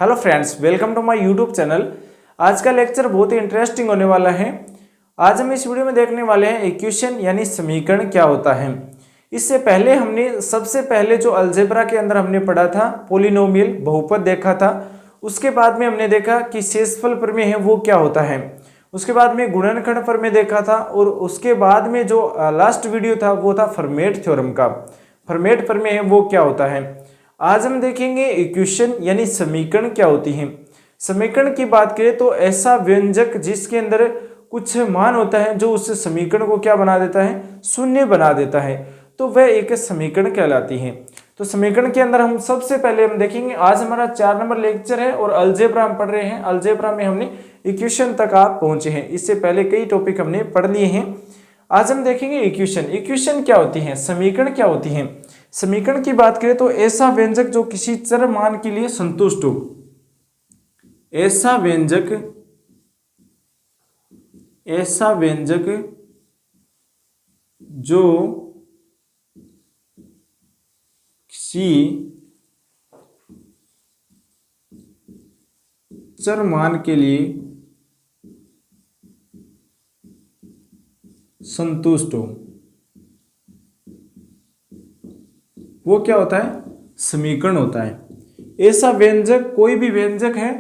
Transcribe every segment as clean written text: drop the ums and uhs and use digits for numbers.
Hello friends, welcome to my YouTube channel. आज का lecture बहुत ही इंटरेस्टिंग होने वाला है। आज हम इस वीडियो में देखने वाले हैं इक्वेशन यानी समीकरण क्या होता है। इससे पहले हमने सबसे पहले जो अलजेब्रा के अंदर हमने पढ़ा था पॉलिनोमियल बहुपद देखा था। उसके बाद में हमने देखा कि शेषफल प्रमेय है वो क्या होता है। उसके बाद में गुणनखंड प्रमेय देखा था और उसके बाद में जो लास्ट वीडियो था वो था फर्मेट थ्योरम का। फर्मेट प्रमेय है वो क्या होता है। आज हम देखेंगे इक्वेशन यानी समीकरण क्या होती है। समीकरण की बात करें तो ऐसा व्यंजक जिसके अंदर कुछ मान होता है जो उस समीकरण को क्या बना देता है, शून्य बना देता है, तो वह एक समीकरण कहलाती है। तो समीकरण के अंदर हम सबसे पहले हम देखेंगे, आज हमारा 4 नंबर लेक्चर है और अलजेब्रा हम पढ़ रहे हैं। अलजेब्रा में हमने इक्वेशन तक आप पहुंचे हैं। इससे पहले कई टॉपिक हमने पढ़ लिए हैं। आज हम देखेंगे इक्वेशन। इक्वेशन क्या होती है, समीकरण क्या होती है। समीकरण की बात करें तो ऐसा व्यंजक जो किसी चर मान के लिए संतुष्ट हो, ऐसा व्यंजक जो किसी चर मान के लिए संतुष्ट हो, वो क्या होता है, समीकरण होता है। ऐसा व्यंजक कोई भी व्यंजक है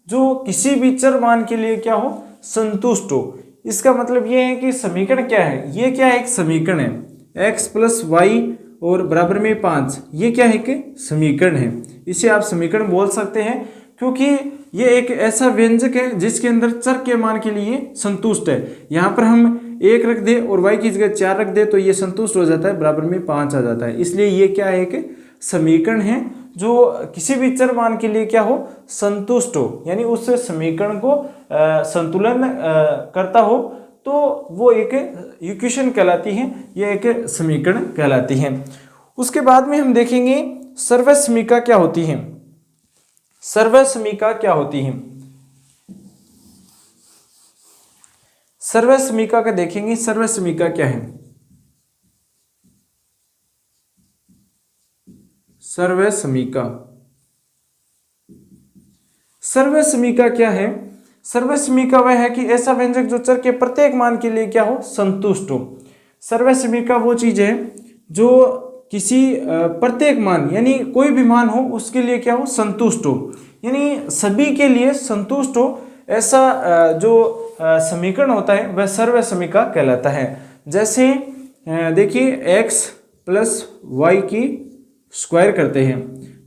जो किसी भी चर मान के लिए क्या हो, संतुष्ट हो। इसका मतलब ये है कि समीकरण क्या है, ये क्या है, एक समीकरण है। x प्लस वाई और बराबर में 5, ये क्या है कि समीकरण है। इसे आप समीकरण बोल सकते हैं क्योंकि ये एक ऐसा व्यंजक है जिसके अंदर चर के मान के लिए संतुष्ट है। यहाँ पर हम 1 रख दे और y की जगह 4 रख दे तो ये संतुष्ट हो जाता है, बराबर में 5 आ जाता है। इसलिए ये क्या है कि समीकरण है जो किसी भी चर मान के लिए क्या हो, संतुष्ट हो, यानी उस समीकरण को संतुलन करता हो, तो वो एक इक्वेशन कहलाती है, ये एक समीकरण कहलाती है। उसके बाद में हम देखेंगे सर्वसमीका क्या होती है। सर्वसमीका क्या होती है, सर्वसमीका का देखेंगे। सर्वसमीका क्या है, सर्वसमीका, सर्वसमीका क्या है। सर्वसमीका वह है कि ऐसा व्यंजक जो चर के प्रत्येक मान के लिए क्या हो, संतुष्ट हो। सर्वसमीका वो चीज है जो किसी प्रत्येक मान यानी कोई भी मान हो उसके लिए क्या हो, संतुष्ट हो, यानी सभी के लिए संतुष्ट हो। ऐसा जो समीकरण होता है वह सर्वसमीका कहलाता है। जैसे देखिए x प्लस वाई की स्क्वायर करते हैं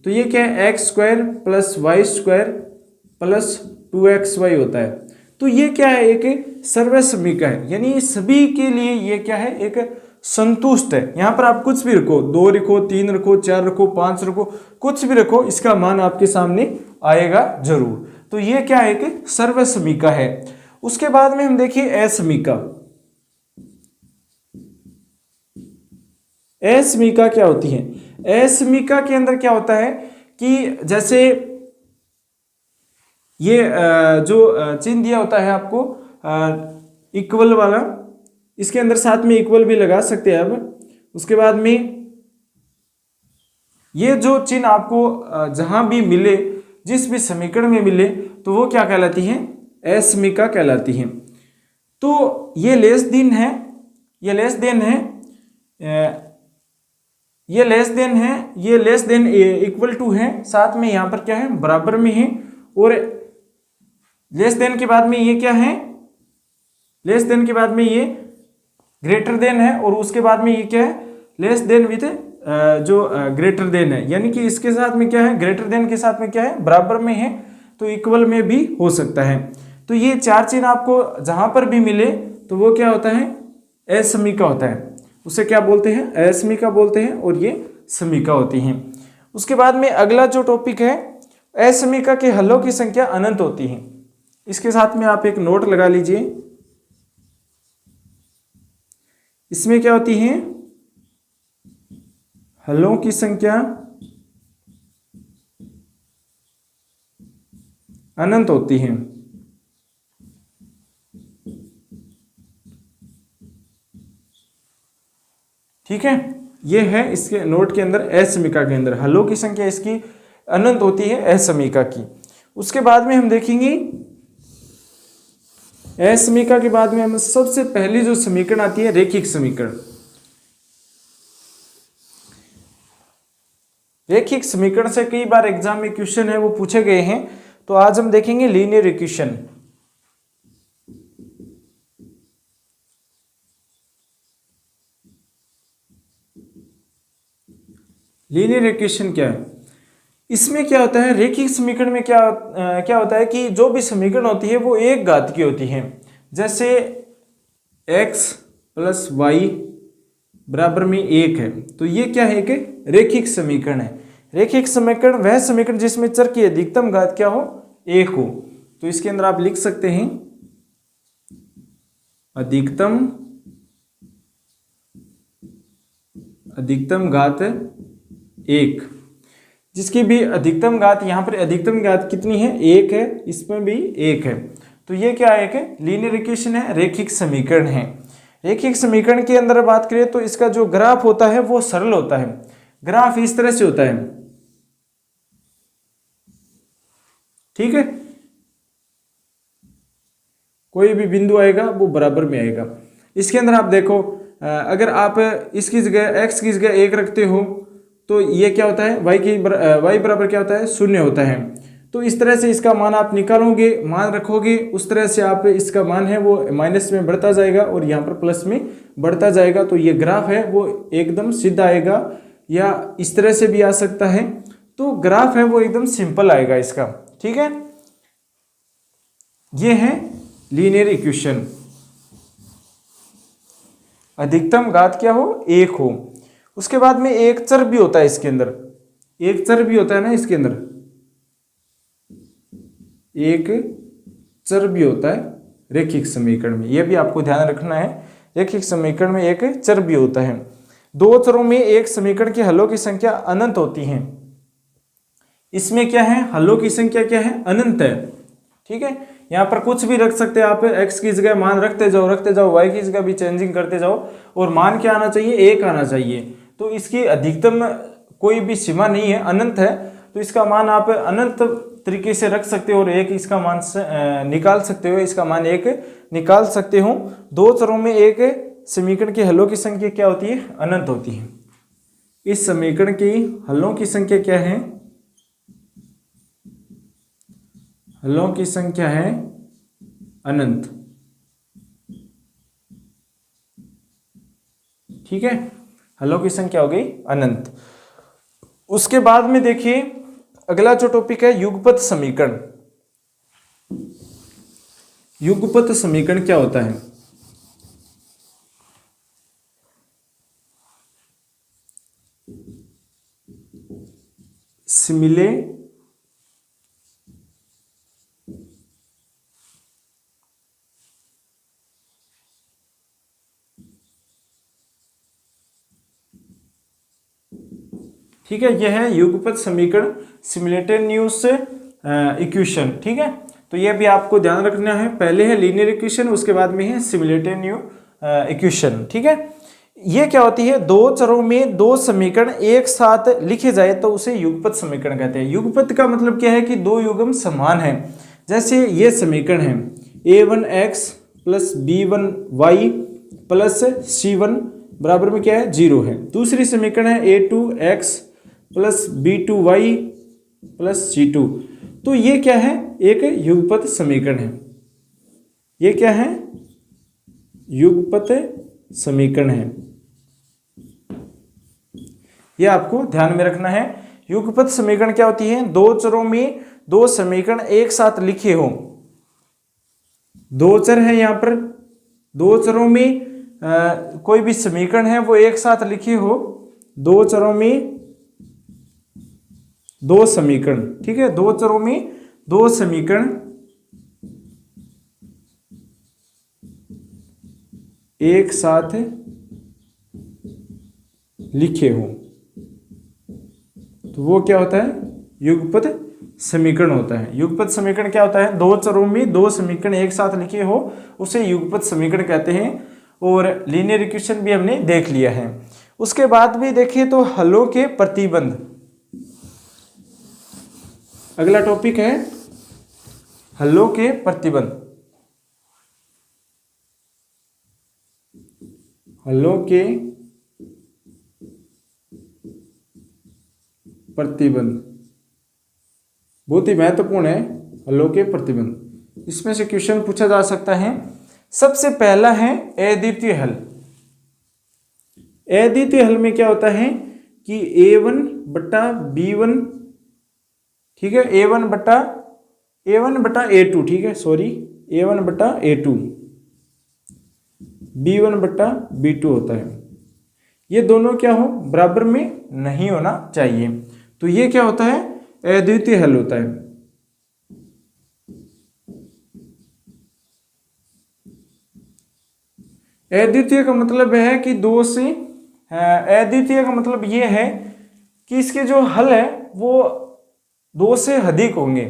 तो ये क्या है, x square plus y square plus 2xy होता है। तो ये क्या है, एक सर्वसमीका है, यानी सभी के लिए ये क्या है, एक संतुष्ट है। यहाँ पर आप कुछ भी रखो, 2 रखो, 3 रखो, 4 रखो, 5 रखो, कुछ भी रखो, इसका मान आपके सामने आएगा जरूर। तो ये क्या है, एक सर्वसमीका है। उसके बाद में हम देखिए असमीका। असमीका क्या होती है। असमीका के अंदर क्या होता है कि जैसे ये जो चिन्ह दिया होता है आपको इक्वल वाला, इसके अंदर साथ में इक्वल भी लगा सकते हैं अब। उसके बाद में ये जो चिन्ह आपको जहां भी मिले, जिस भी समीकरण में मिले, तो वो क्या कहलाती है, असमीका कहलाती है। तो ये लेस देन है, ये लेस देन है, ये लेस देन है, ये लेस देन इक्वल टू है, साथ में यहाँ पर क्या है, बराबर में है। और लेस देन के बाद में ये क्या है, लेस देन के बाद में ये ग्रेटर देन है, और उसके बाद में ये क्या है, लेस देन विथ जो ग्रेटर देन है, यानी कि इसके साथ में क्या है, ग्रेटर देन के साथ में क्या है, बराबर में है, तो इक्वल में भी हो सकता है। तो ये 4 चिन्ह आपको जहां पर भी मिले तो वो क्या होता है, असमीका होता है। उसे क्या बोलते हैं, असमीका बोलते हैं, और ये समीका होती हैं। उसके बाद में अगला जो टॉपिक है, असमीका के हलों की संख्या अनंत होती है। इसके साथ में आप एक नोट लगा लीजिए। इसमें क्या होती है, हलों की संख्या अनंत होती है। ठीक है, ये है इसके नोट के अंदर असमीका के अंदर हलों की संख्या इसकी अनंत होती है असमीका की। उसके बाद में हम देखेंगे असमीका के बाद में हम सबसे पहली जो समीकरण आती है रेखिक समीकरण। रेखिक समीकरण से कई बार एग्जाम में क्वेश्चन है वो पूछे गए हैं, तो आज हम देखेंगे लीनियर इक्वेशन। लीनियर इक्वेशन क्या है? इसमें क्या होता है, रेखिक समीकरण में क्या होता है कि जो भी समीकरण होती है वो एक घात की होती है। जैसे x + y बराबर में 1 है, तो ये क्या है, एक रेखिक समीकरण है। रेखिक समीकरण वह समीकरण जिसमें चर की अधिकतम घात क्या हो, 1 हो। तो इसके अंदर आप लिख सकते हैं अधिकतम घात 1, जिसकी भी अधिकतम घात, यहाँ पर अधिकतम घात कितनी है, 1 है, इसमें भी 1 है। तो ये क्या है, एक लीनियर इक्वेशन है, रेखिक समीकरण है। रेखिक समीकरण के अंदर बात करें तो इसका जो ग्राफ होता है वो सरल होता है। ग्राफ इस तरह से होता है, ठीक है, कोई भी बिंदु आएगा वो बराबर में आएगा। इसके अंदर आप देखो, अगर आप इसकी जगह x की जगह 1 रखते हो तो ये क्या होता है, y बराबर क्या होता है, 0 होता है। तो इस तरह से इसका मान आप निकालोगे, मान रखोगे, उस तरह से आप इसका मान है वो माइनस में बढ़ता जाएगा और यहाँ पर प्लस में बढ़ता जाएगा। तो ये ग्राफ है वो एकदम सीधा आएगा, या इस तरह से भी आ सकता है। तो ग्राफ है वो एकदम सिंपल आएगा इसका, ठीक है। ये है लीनियर इक्वेशन, अधिकतम घात क्या हो, 1 हो। उसके बाद में एक चर भी होता है इसके अंदर, एक चर भी होता है ना इसके अंदर, एक चर भी होता है रेखिक समीकरण में, यह भी आपको ध्यान रखना है। रेखिक समीकरण में एक चर भी होता है। दो चरों में एक समीकरण के हलों की संख्या अनंत होती है। इसमें क्या है, हलों की संख्या क्या है, अनंत है, ठीक है। यहाँ पर कुछ भी रख सकते हैं आप, x की जगह मान रखते जाओ, y की जगह भी चेंजिंग करते जाओ, और मान क्या आना चाहिए, 1 आना चाहिए। तो इसकी अधिकतम कोई भी सीमा नहीं है, अनंत है। तो इसका मान आप अनंत तरीके से रख सकते हो और एक इसका मान निकाल सकते हो, इसका मान 1 निकाल सकते हो। दो चरों में एक समीकरण के हलों की संख्या क्या होती है, अनंत होती है। इस समीकरण की हलों की संख्या क्या है, हलों की संख्या है अनंत, ठीक है, हलों की संख्या हो गई अनंत। उसके बाद में देखिए अगला जो टॉपिक है युगपत समीकरण। युगपत समीकरण क्या होता है, सिमिले ठीक है, यह है युगपत समीकरण, सिमुलेटेनियस इक्वेशन, ठीक है। तो यह भी आपको ध्यान रखना है, पहले है लीनियर इक्वेशन, उसके बाद में है सिमुलेटेनियस इक्वेशन, ठीक है। ये क्या होती है, दो चरों में दो समीकरण एक साथ लिखे जाए तो उसे युगपत समीकरण कहते हैं। युगपत का मतलब क्या है कि दो युग्म समान हैं। जैसे ये समीकरण है a1x + b1y + c1 बराबर में क्या है, 0 है। दूसरी समीकरण है a2x + b2y + c2। तो ये क्या है, एक युगपत समीकरण है। ये क्या है, युगपत समीकरण है। यह आपको ध्यान में रखना है। युगपत समीकरण क्या होती है, दो चरों में दो समीकरण एक साथ लिखे हो। दो चर है, यहाँ पर दो चरों में कोई भी समीकरण है वो एक साथ लिखे हो। दो चरों में दो समीकरण, ठीक है, दो चरों में दो समीकरण एक साथ लिखे हो तो वो क्या होता है, युगपत समीकरण होता है। युगपत समीकरण क्या होता है, दो चरों में दो समीकरण एक साथ लिखे हो उसे युगपत समीकरण कहते हैं। और लीनियर इक्वेशन भी हमने देख लिया है। उसके बाद भी देखिए तो हलों के प्रतिबंध, अगला टॉपिक है हलों के प्रतिबंध, हलों के प्रतिबंध बहुत ही महत्वपूर्ण है। हलों के प्रतिबंध, इसमें से क्वेश्चन पूछा जा सकता है। सबसे पहला है अद्वितीय हल। अद्वितीय हल में क्या होता है कि a1 बटा b1, ठीक है, a1 बटा a2, ठीक है, सॉरी, a1 बटा a2, b1 बटा b2 होता है। ये दोनों क्या हो, बराबर में नहीं होना चाहिए। तो ये क्या होता है, अद्वितीय हल होता है। अद्वितीय का मतलब है कि दो से, अद्वितीय का मतलब ये है कि इसके जो हल है वो दो से अधिक होंगे,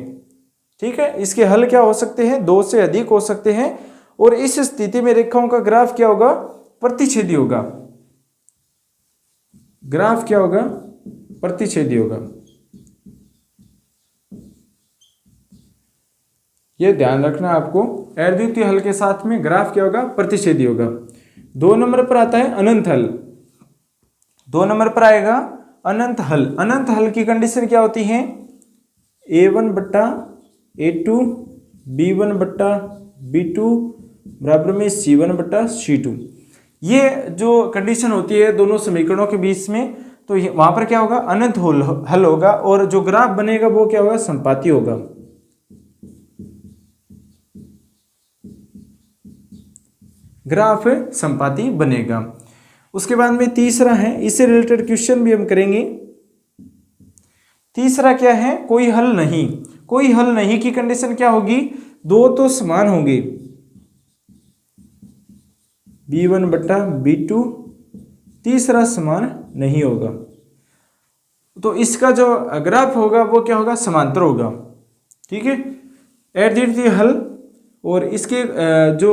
ठीक है। इसके हल क्या हो सकते हैं, दो से अधिक हो सकते हैं। और इस स्थिति में रेखाओं का ग्राफ क्या होगा, प्रतिच्छेदी होगा। ग्राफ क्या होगा, प्रतिच्छेदी होगा। ये ध्यान रखना आपको, अद्वितीय हल के साथ में ग्राफ क्या होगा, प्रतिच्छेदी होगा। 2 नंबर पर आता है अनंत हल। 2 नंबर पर आएगा अनंत हल। अनंत हल की कंडीशन क्या होती है, a1 बट्टा a2, b1 बट्टा b2 बराबर में c1 बट्टा c2। ये जो कंडीशन होती है दोनों समीकरणों के बीच में, तो वहां पर क्या होगा, अनंत हल होगा। और जो ग्राफ बनेगा वो क्या होगा, संपाती होगा। ग्राफ संपाती बनेगा। उसके बाद में तीसरा है, इससे रिलेटेड क्वेश्चन भी हम करेंगे। तीसरा क्या है, कोई हल नहीं। कोई हल नहीं की कंडीशन क्या होगी, दो तो समान होंगे, b1 बट्टा b2, तीसरा समान नहीं होगा। तो इसका जो ग्राफ होगा वो क्या होगा, समांतर होगा, ठीक है। अद्वितीय हल और इसके जो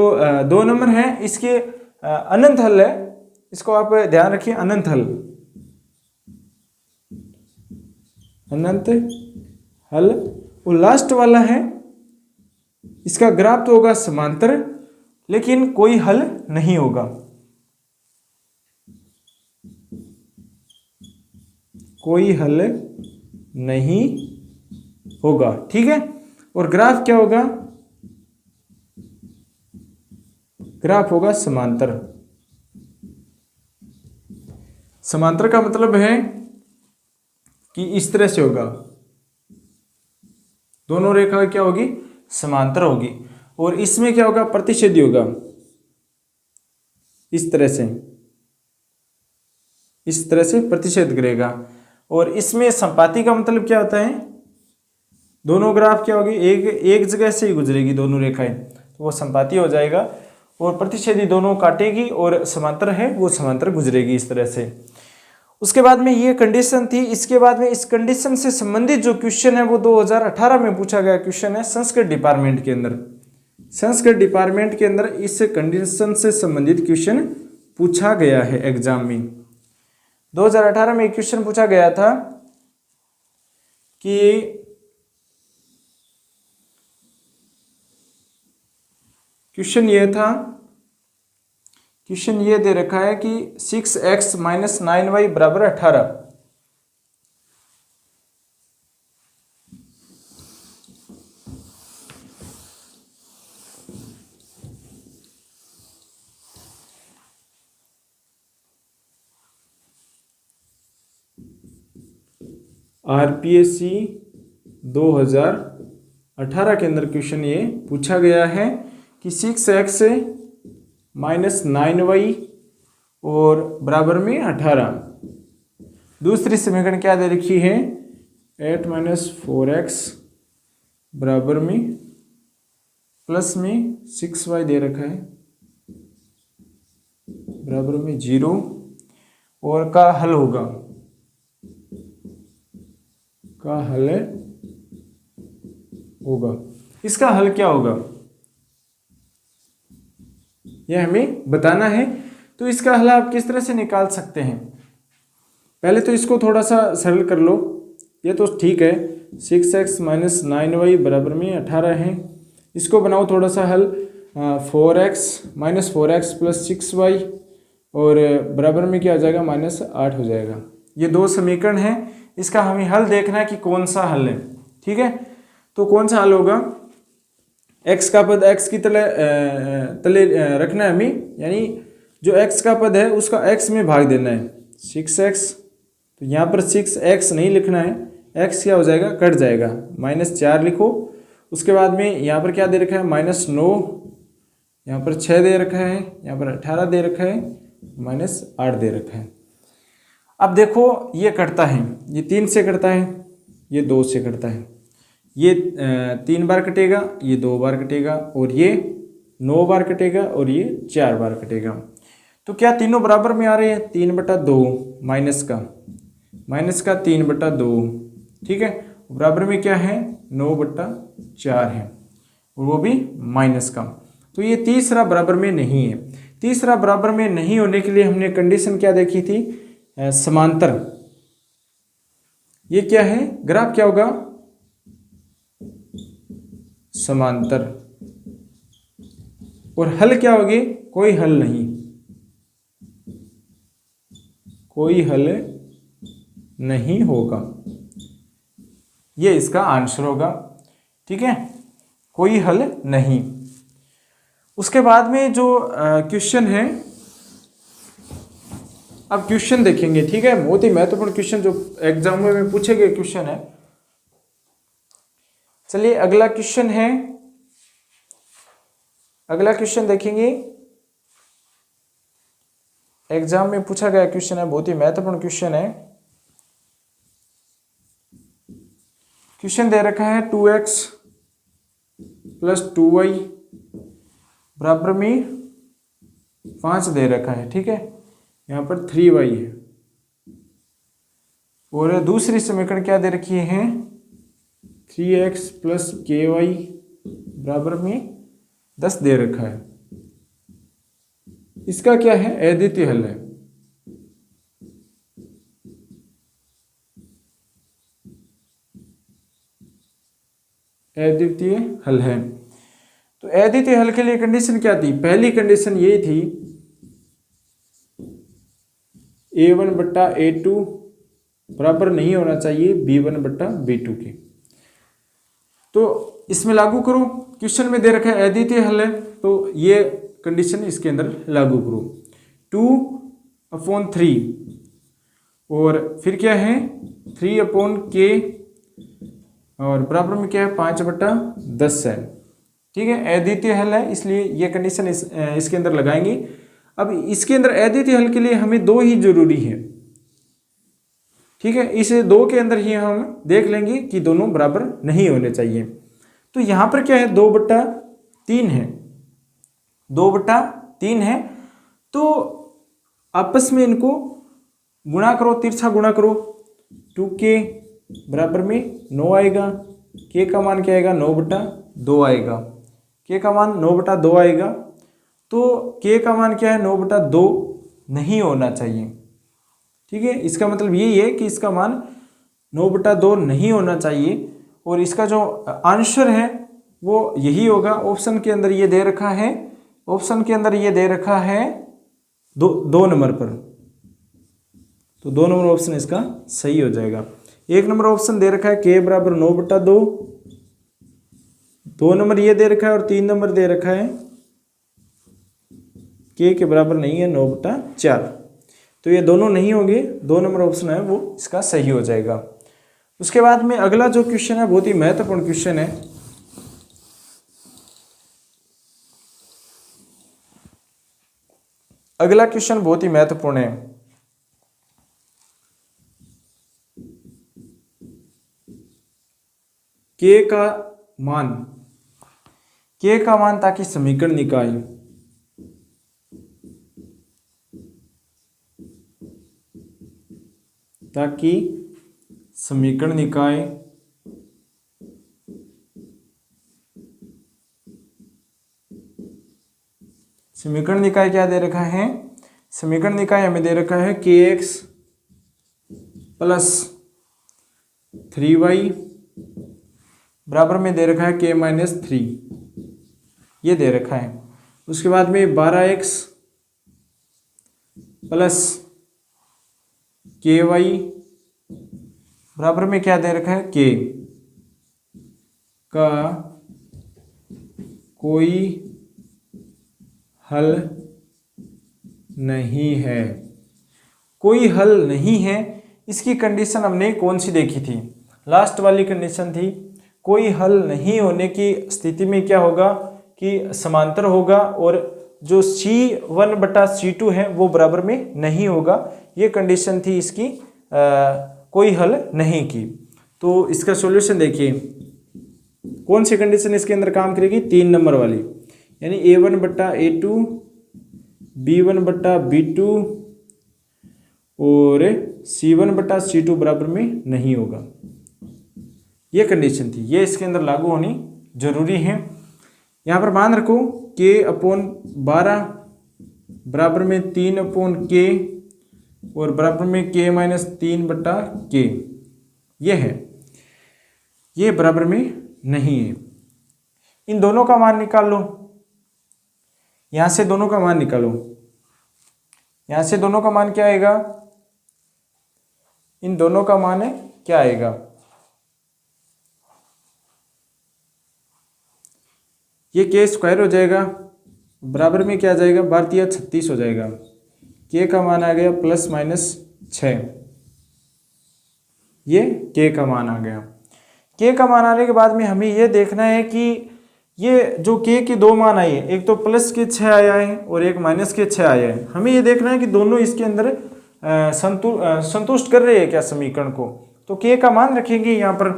2 नंबर है, इसके अनंत हल है, इसको आप ध्यान रखिए, अनंत हल, अनंत हल। और लास्ट वाला है, इसका ग्राफ तो होगा समांतर, लेकिन कोई हल नहीं होगा। कोई हल नहीं होगा, ठीक है। और ग्राफ क्या होगा, ग्राफ होगा समांतर। समांतर का मतलब है कि इस तरह से होगा, दोनों रेखा क्या होगी, समांतर होगी। और इसमें क्या होगा, प्रतिच्छेदी होगा, इस तरह से प्रतिच्छेद करेगा। और इसमें संपाती का मतलब क्या होता है, दोनों ग्राफ क्या होगी, एक जगह से ही गुजरेगी दोनों रेखाएं, तो वो संपाती हो जाएगा। और प्रतिच्छेदी दोनों काटेगी, और समांतर है वो समांतर गुजरेगी, इस तरह से। उसके बाद में ये कंडीशन थी। इसके बाद में इस कंडीशन से संबंधित जो क्वेश्चन है वो 2018 में पूछा गया क्वेश्चन है संस्कृत डिपार्टमेंट के अंदर। संस्कृत डिपार्टमेंट के अंदर इस कंडीशन से संबंधित क्वेश्चन पूछा गया है एग्जाम में। 2018 में एक क्वेश्चन पूछा गया था कि क्वेश्चन ये दे रखा है कि 6x माइनस 9y बराबर 18। RPSC 2018 के अंदर क्वेश्चन ये पूछा गया है कि 6x माइनस 9y और बराबर में 18। दूसरी समीकरण क्या दे रखी है, 8 माइनस 4x बराबर में प्लस में 6y दे रखा है बराबर में 0, और का हल होगा, का हल होगा। इसका हल क्या होगा यह हमें बताना है। तो इसका हल आप किस तरह से निकाल सकते हैं, पहले तो इसको थोड़ा सा सरल कर लो। ये तो ठीक है, 6x माइनस 9y बराबर में 18 है, इसको बनाओ थोड़ा सा हल। 4x minus 4x plus 6y और बराबर में क्या आ जाएगा, -8 हो जाएगा। ये दो समीकरण हैं, इसका हमें हल देखना है कि कौन सा हल है। ठीक है, तो कौन सा हल होगा, x का पद x की तले रखना है हमें, यानी जो x का पद है उसका x में भाग देना है 6x। तो यहाँ पर 6x नहीं लिखना है, x क्या हो जाएगा, कट जाएगा, -4 लिखो। उसके बाद में यहाँ पर क्या दे रखा है, -9, यहाँ पर 6 दे रखा है, यहाँ पर 18 दे रखा है, -8 दे रखा है। अब देखो ये कटता है, ये 3 से कटता है, ये 2 से कटता है, ये 3 बार कटेगा, ये 2 बार कटेगा, और ये 9 बार कटेगा, और ये 4 बार कटेगा। तो क्या तीनों बराबर में आ रहे हैं, 3/2 माइनस का 3/2, ठीक है, बराबर में क्या है, 9/4 है, और वो भी माइनस का। तो ये तीसरा बराबर में नहीं है। तीसरा बराबर में नहीं होने के लिए हमने कंडीशन क्या देखी थी, समांतर। ये क्या है, ग्राफ क्या होगा, समांतर। और हल क्या होगी, कोई हल नहीं, कोई हल नहीं होगा, ये इसका आंसर होगा। ठीक है, कोई हल नहीं। उसके बाद में जो क्वेश्चन है, अब क्वेश्चन देखेंगे। ठीक है, बहुत ही महत्वपूर्ण क्वेश्चन जो एग्जाम में पूछे गए क्वेश्चन है। चलिए अगला क्वेश्चन है, अगला क्वेश्चन देखेंगे, एग्जाम में पूछा गया क्वेश्चन है, बहुत ही महत्वपूर्ण क्वेश्चन है। क्वेश्चन दे रखा है 2x प्लस 2y बराबर में 5 दे रखा है। ठीक है, यहाँ पर 3y है, और दूसरी समीकरण क्या दे रखी है, 3x प्लस ky बराबर में 10 दे रखा है। इसका क्या है, अद्वितीय हल है। अद्वितीय हल है। तो अद्वितीय हल के लिए कंडीशन क्या थी, पहली कंडीशन ये थी a1/a2 बराबर नहीं होना चाहिए b1/b2 के। तो इसमें लागू करो, क्वेश्चन में दे रखा है अद्वितीय हल है, तो ये कंडीशन इसके अंदर लागू करो। 2/3 और फिर क्या है 3/k और बराबर में क्या है 5/10 है। ठीक है, अद्वितीय हल है, इसलिए ये कंडीशन इसके अंदर लगाएंगे। अब इसके अंदर अद्वितीय हल के लिए हमें 2 ही जरूरी है। ठीक है, इस 2 के अंदर ही हम देख लेंगे कि दोनों बराबर नहीं होने चाहिए। तो यहाँ पर क्या है, 2/3 है, 2/3 है, तो आपस में इनको गुणा करो, तिरछा गुणा करो। 2k बराबर में 9 आएगा, k का मान क्या आएगा, 9/2 आएगा, k का मान 9/2 आएगा। तो k का मान क्या है, 9/2 नहीं होना चाहिए। ठीक है, इसका मतलब यही है कि इसका मान 9/2 नहीं होना चाहिए, और इसका जो आंसर है वो यही होगा। ऑप्शन के अंदर ये दे रखा है, ऑप्शन के अंदर ये दे रखा है 2 नंबर पर, तो 2 नंबर ऑप्शन इसका सही हो जाएगा। 1 नंबर ऑप्शन दे रखा है k बराबर 9/2, 2 नंबर ये दे रखा है, और 3 नंबर दे रखा है k के बराबर नहीं है 9/4। तो ये दोनों नहीं होंगे, 2 नंबर ऑप्शन है वो इसका सही हो जाएगा। उसके बाद में अगला जो क्वेश्चन है बहुत ही महत्वपूर्ण क्वेश्चन है। अगला क्वेश्चन बहुत ही महत्वपूर्ण है। k का मान ताकि समीकरण निकाय, ताकि समीकरण निकाय समीकरण निकाय क्या दे रखा है, समीकरण निकाय हमें दे रखा है kx प्लस 3y बराबर में दे रखा है k-3। ये दे रखा है। उसके बाद में 12x प्लस KY बराबर में क्या दे रखा है, K का कोई हल नहीं है। कोई हल नहीं है, इसकी कंडीशन हमने कौन सी देखी थी, लास्ट वाली कंडीशन थी। कोई हल नहीं होने की स्थिति में क्या होगा कि समांतर होगा और जो C1/C2 है वो बराबर में नहीं होगा। ये कंडीशन थी इसकी कोई हल नहीं की। तो इसका सॉल्यूशन देखिए, कौन सी कंडीशन इसके अंदर काम करेगी, 3 नंबर वाली, यानी A1/A2 B1/B2 और C1/C2 बराबर में नहीं होगा। ये कंडीशन थी, ये इसके अंदर लागू होनी जरूरी है। यहाँ पर मान रखो K/12 बराबर में 3/K और बराबर में K-3/K, ये है, ये बराबर में नहीं है। इन दोनों का मान निकाल लो, यहाँ से दोनों का मान निकालो, यहाँ से दोनों का मान क्या आएगा, इन दोनों का मान क्या आएगा, ये K स्क्वायर हो जाएगा, बराबर में क्या आ जाएगा, 12×36 हो जाएगा। K का मान आ गया ±6, ये K का मान आ गया। K का मान आने के बाद में हमें ये देखना है कि ये जो K के 2 मान आए हैं, एक तो +6 आया है और एक -6 आया है। हमें ये देखना है कि दोनों इसके अंदर संतुष्ट कर रहे हैं क्या समीकरण को। तो K का मान रखेंगे यहाँ पर,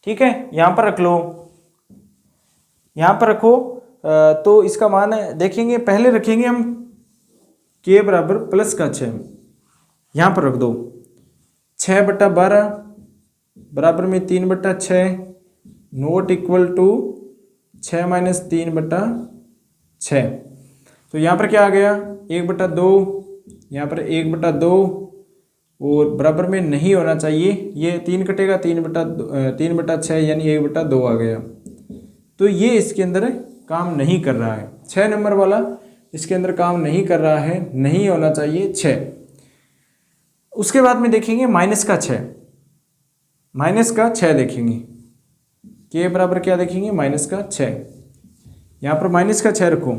ठीक है, यहाँ पर रख लो, यहाँ पर रखो। तो इसका मान देखेंगे, पहले रखेंगे हम K बराबर +6, यहाँ पर रख दो 6/12 बराबर में 3/6 नॉट इक्वल टू 6 - 3/6। तो यहाँ पर क्या आ गया, 1/2, यहाँ पर 1/2 और बराबर में नहीं होना चाहिए, ये 3 कटेगा, 3/6 यानी 1/2 आ गया। तो ये इसके अंदर काम नहीं कर रहा है, 6 नंबर वाला इसके अंदर काम नहीं कर रहा है, नहीं होना चाहिए 6। उसके बाद में देखेंगे -6, -6 देखेंगे, K बराबर क्या देखेंगे, -6। यहाँ पर -6 रखो,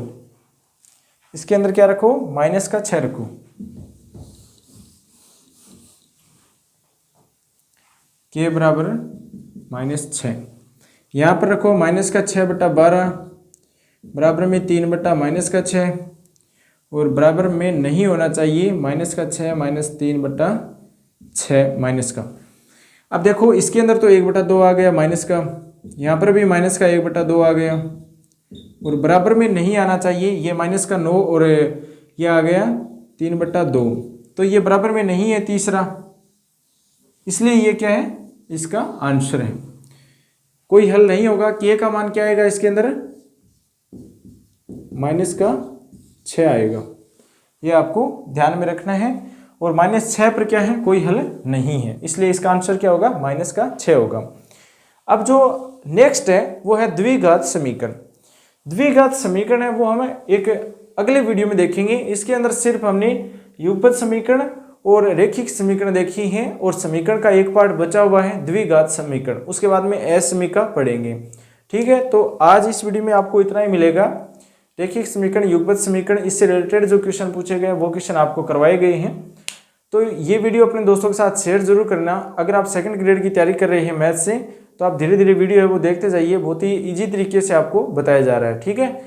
इसके अंदर क्या रखो, -6 रखो। K बराबर -6, यहाँ पर रखो -6/12 बराबर में 3/-6 और बराबर में नहीं होना चाहिए -6 - 3/6 माइनस का। अब देखो इसके अंदर तो 1/2 आ गया माइनस का, यहाँ पर भी माइनस का 1/2 आ गया और बराबर में नहीं आना चाहिए, ये -9 और ये आ गया 3/2, तो ये बराबर में नहीं है तीसरा, इसलिए ये क्या है, इसका आंसर है। कोई हल नहीं होगा। K का मान क्या आएगा इसके अंदर, -6 आएगा, ये आपको ध्यान में रखना है। और -6 पर क्या है, कोई हल नहीं है, इसलिए इसका आंसर क्या होगा, -6 होगा। अब जो नेक्स्ट है वो है द्विघात समीकरण। द्विघात समीकरण है वो हम एक अगले वीडियो में देखेंगे। इसके अंदर सिर्फ हमने युगपत समीकरण और रेखिक समीकरण देखी हैं और समीकरण का एक पार्ट बचा हुआ है द्विघात समीकरण, उसके बाद में असमीका पढ़ेंगे। ठीक है, तो आज इस वीडियो में आपको इतना ही मिलेगा। रेखिक समीकरण, युगपत समीकरण, इससे रिलेटेड जो क्वेश्चन पूछे गए वो क्वेश्चन आपको करवाए गए हैं। तो ये वीडियो अपने दोस्तों के साथ शेयर जरूर करना। अगर आप सेकंड ग्रेड की तैयारी कर रहे हैं मैथ से, तो आप धीरे धीरे वीडियो है वो देखते जाइए, बहुत ही ईजी तरीके से आपको बताया जा रहा है। ठीक है।